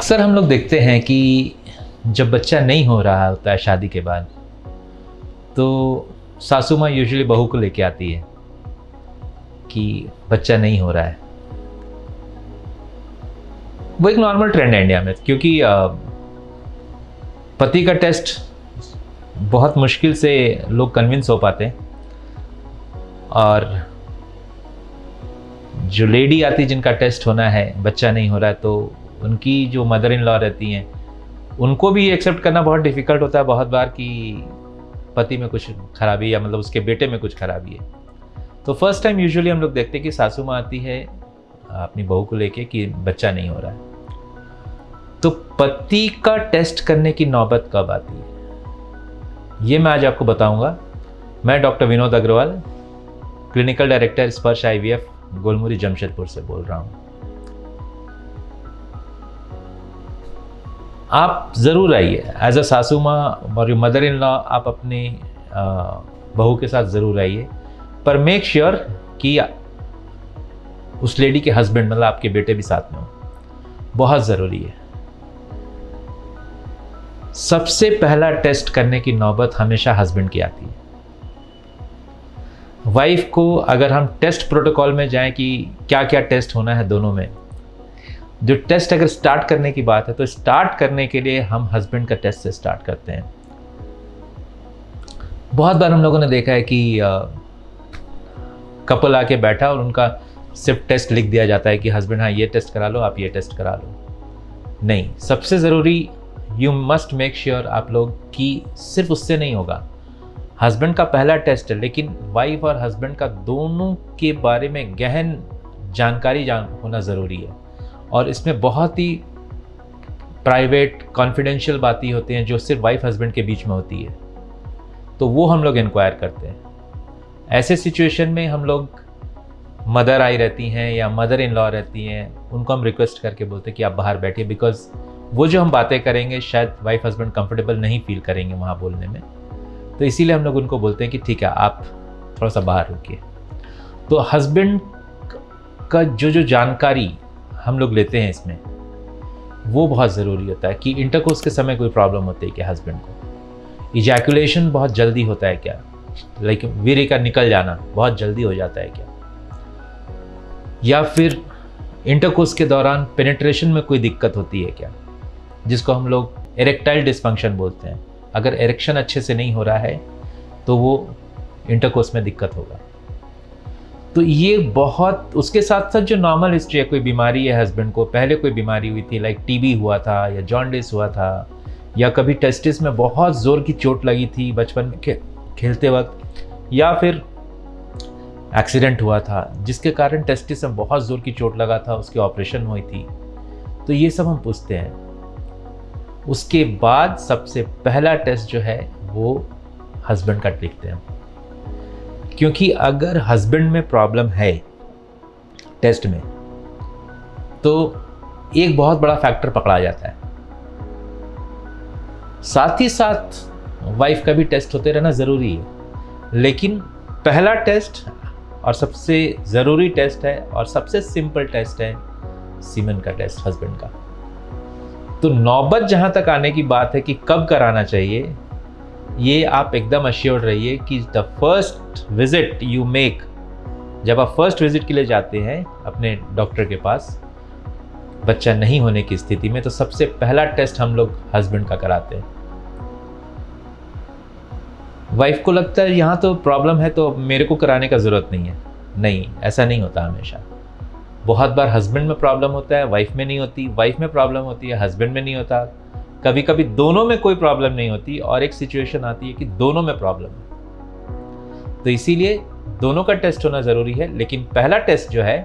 अक्सर हम लोग देखते हैं कि जब बच्चा नहीं हो रहा होता है शादी के बाद, तो सासू माँ यूजुअली बहू को लेके आती है कि बच्चा नहीं हो रहा है। वो एक नॉर्मल ट्रेंड है इंडिया में, क्योंकि पति का टेस्ट बहुत मुश्किल से लोग कन्विंस हो पाते हैं, और जो लेडी आती है जिनका टेस्ट होना है, बच्चा नहीं हो रहा है, तो उनकी जो मदर इन लॉ रहती हैं उनको भी एक्सेप्ट करना बहुत डिफ़िकल्ट होता है बहुत बार कि पति में कुछ खराबी या मतलब उसके बेटे में कुछ खराबी है। तो फर्स्ट टाइम यूजुअली हम लोग देखते हैं कि सासू माँ आती है अपनी बहू को लेके कि बच्चा नहीं हो रहा है। तो पति का टेस्ट करने की नौबत कब आती है, ये मैं आज आपको बताऊंगा। मैं doctor Vinod Agarwal, clinical director Sparsh IVF, Golmuri Jamshedpur से बोल रहा हूँ। आप ज़रूर आइए एज अ सासू माँ और मदर इन लॉ, आप अपनी बहू के साथ ज़रूर आइए, पर मेक श्योर कि उस लेडी के हस्बैंड मतलब आपके बेटे भी साथ में हो, बहुत ज़रूरी है। सबसे पहला टेस्ट करने की नौबत हमेशा हस्बैंड की आती है। वाइफ को अगर हम टेस्ट प्रोटोकॉल में जाएं कि क्या क्या टेस्ट होना है दोनों में, जो टेस्ट अगर स्टार्ट करने की बात है तो स्टार्ट करने के लिए हम हस्बैंड का टेस्ट से स्टार्ट करते हैं। बहुत बार हम लोगों ने देखा है कि कपल आके बैठा और उनका सिर्फ टेस्ट लिख दिया जाता है कि हस्बैंड हाँ ये टेस्ट करा लो, आप ये टेस्ट करा लो। नहीं, सबसे ज़रूरी यू मस्ट मेक श्योर आप लोग कि सिर्फ उससे नहीं होगा। हस्बैंड का पहला टेस्ट है, लेकिन वाइफ और हस्बैंड का दोनों के बारे में गहन जानकारी होना ज़रूरी है, और इसमें बहुत ही प्राइवेट कॉन्फिडेंशियल बातें होती हैं जो सिर्फ वाइफ हस्बैंड के बीच में होती है, तो वो हम लोग इंक्वायर करते हैं। ऐसे सिचुएशन में हम लोग मदर आई रहती हैं या मदर इन लॉ रहती हैं, उनको हम रिक्वेस्ट करके बोलते हैं कि आप बाहर बैठिए, बिकॉज वो जो हम बातें करेंगे शायद वाइफ हस्बैंड कंफर्टेबल नहीं फील करेंगे वहाँ बोलने में, तो इसीलिए हम लोग उनको बोलते हैं कि ठीक है आप थोड़ा सा बाहर रुकिए। तो हस्बैंड का जो जानकारी हम लोग लेते हैं इसमें, वो बहुत ज़रूरी होता है कि इंटरकोर्स के समय कोई प्रॉब्लम होती है क्या हस्बैंड को, इजैकुलेशन बहुत जल्दी होता है क्या, लाइक वीर्य का निकल जाना बहुत जल्दी हो जाता है क्या, या फिर इंटरकोर्स के दौरान पेनिट्रेशन में कोई दिक्कत होती है क्या, जिसको हम लोग एरेक्टाइल डिस्फंक्शन बोलते हैं। अगर एरेक्शन अच्छे से नहीं हो रहा है तो वो इंटरकोर्स में दिक्कत होगा। तो ये बहुत, उसके साथ साथ जो नॉर्मल हिस्ट्री है, कोई बीमारी है हस्बैंड को, पहले कोई बीमारी हुई थी लाइक TB हुआ था या जॉन्डिस हुआ था, या कभी टेस्टिस में बहुत ज़ोर की चोट लगी थी बचपन में खेलते वक्त, या फिर एक्सीडेंट हुआ था जिसके कारण टेस्टिस में बहुत ज़ोर की चोट लगा था, उसकी ऑपरेशन हुई थी, तो ये सब हम पूछते हैं। उसके बाद सबसे पहला टेस्ट जो है वो हस्बैंड का लिखते हैं, क्योंकि अगर हस्बैंड में प्रॉब्लम है टेस्ट में तो एक बहुत बड़ा फैक्टर पकड़ा जाता है। साथ ही साथ वाइफ का भी टेस्ट होते रहना ज़रूरी है, लेकिन पहला टेस्ट और सबसे ज़रूरी टेस्ट है और सबसे सिंपल टेस्ट है सीमेन का टेस्ट हस्बैंड का। तो नौबत जहाँ तक आने की बात है कि कब कराना चाहिए, ये आप एकदम अश्योर्ड रहिए कि the first visit you make, जब आप फर्स्ट विजिट के लिए जाते हैं अपने डॉक्टर के पास बच्चा नहीं होने की स्थिति में, तो सबसे पहला टेस्ट हम लोग हस्बैंड का कराते हैं। वाइफ को लगता है यहाँ तो प्रॉब्लम है तो मेरे को कराने का ज़रूरत नहीं है। नहीं, ऐसा नहीं होता हमेशा। बहुत बार हस्बैंड में प्रॉब्लम होता है, वाइफ में नहीं होती, वाइफ में प्रॉब्लम होती है, हस्बैंड में नहीं होता, कभी कभी दोनों में कोई प्रॉब्लम नहीं होती, और एक सिचुएशन आती है कि दोनों में प्रॉब्लम है। तो इसीलिए दोनों का टेस्ट होना ज़रूरी है, लेकिन पहला टेस्ट जो है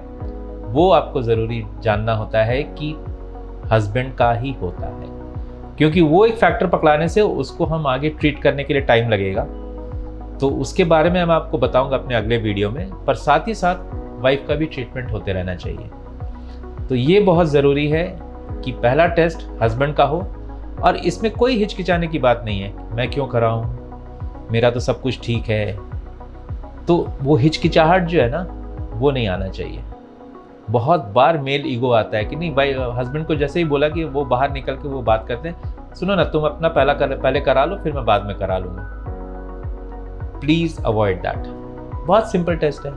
वो आपको ज़रूरी जानना होता है कि हस्बैंड का ही होता है, क्योंकि वो एक फैक्टर पकड़ाने से उसको हम आगे ट्रीट करने के लिए टाइम लगेगा। तो उसके बारे में मैं आपको बताऊंगा अपने अगले वीडियो में, पर साथ ही साथ वाइफ का भी ट्रीटमेंट होते रहना चाहिए। तो ये बहुत ज़रूरी है कि पहला टेस्ट हस्बैंड का हो, और इसमें कोई हिचकिचाने की बात नहीं है, मैं क्यों कराऊं, मेरा तो सब कुछ ठीक है। तो वो हिचकिचाहट जो है ना, वो नहीं आना चाहिए। बहुत बार मेल ईगो आता है कि नहीं भाई, हस्बैंड को जैसे ही बोला कि वो बाहर निकल के वो बात करते हैं, सुनो ना तुम अपना पहले करा लो, फिर मैं बाद में करा लूँगा। Please avoid that. बहुत सिंपल टेस्ट है,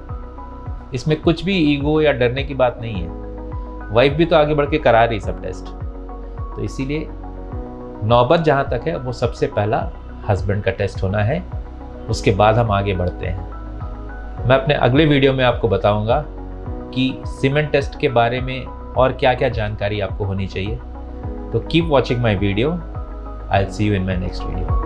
इसमें कुछ भी ईगो या डरने की बात नहीं है। वाइफ भी तो आगे बढ़ के करा रही सब टेस्ट, तो इसीलिए नौबत जहाँ तक है वो सबसे पहला हस्बैंड का टेस्ट होना है, उसके बाद हम आगे बढ़ते हैं। मैं अपने अगले वीडियो में आपको बताऊंगा कि सीमेन टेस्ट के बारे में और क्या क्या जानकारी आपको होनी चाहिए। तो keep watching my video. I will see you in my next video.